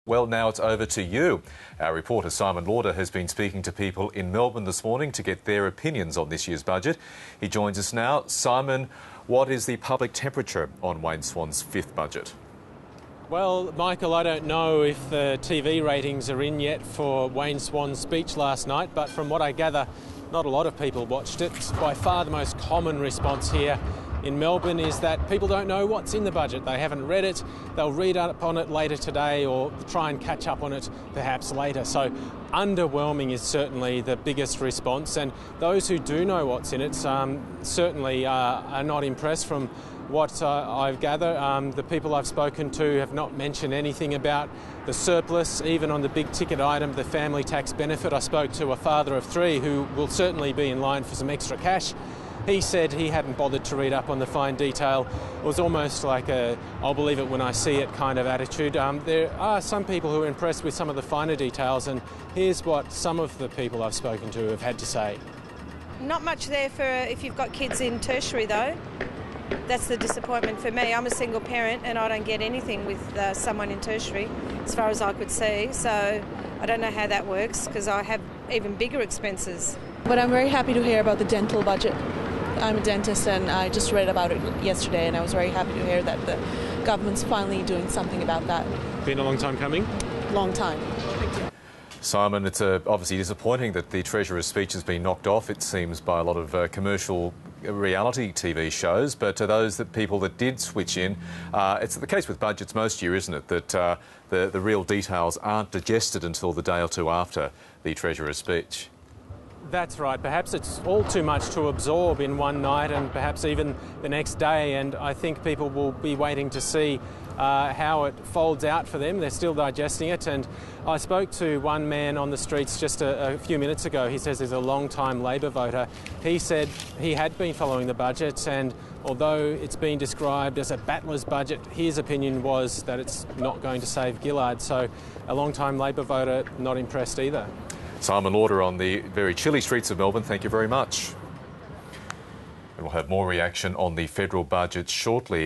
Well, now it's over to you. Our reporter Simon Lauder has been speaking to people in Melbourne this morning to get their opinions on this year's budget. He joins us now. Simon, what is the public temperature on Wayne Swan's fifth budget? Well, Michael, I don't know if the TV ratings are in yet for Wayne Swan's speech last night, but from what I gather, not a lot of people watched it. By far the most common response here in Melbourne is that people don't know what's in the budget. They haven't read it. They'll read up on it later today or try and catch up on it perhaps later. So underwhelming is certainly the biggest response, and those who do know what's in it certainly are not impressed from what I've gathered. The people I've spoken to have not mentioned anything about the surplus, even on the big ticket item, the family tax benefit. I spoke to a father of three who will certainly be in line for some extra cash. He said he hadn't bothered to read up on the fine detail. It was almost like a I'll believe it when I see it kind of attitude. There are some people who are impressed with some of the finer details, and here's what some of the people I've spoken to have had to say. Not much there for if you've got kids in tertiary though. That's the disappointment for me. I'm a single parent and I don't get anything with someone in tertiary as far as I could see. So I don't know how that works because I have even bigger expenses. But I'm very happy to hear about the dental budget. I'm a dentist and I just read about it yesterday, and I was very happy to hear that the government's finally doing something about that. Been a long time coming? Long time. Simon, it's obviously disappointing that the Treasurer's speech has been knocked off, it seems, by a lot of commercial reality TV shows. But to those people that did switch in, it's the case with budgets most year, isn't it, that the real details aren't digested until the day or two after the Treasurer's speech. That's right. Perhaps it's all too much to absorb in one night and perhaps even the next day, and I think people will be waiting to see how it folds out for them. They're still digesting it, and I spoke to one man on the streets just a few minutes ago. He says he's a long-time Labor voter. He said he had been following the budget, and although it's been described as a battler's budget, his opinion was that it's not going to save Gillard. So a long-time Labor voter not impressed either. Simon Lauder on the very chilly streets of Melbourne, thank you very much. And we'll have more reaction on the federal budget shortly.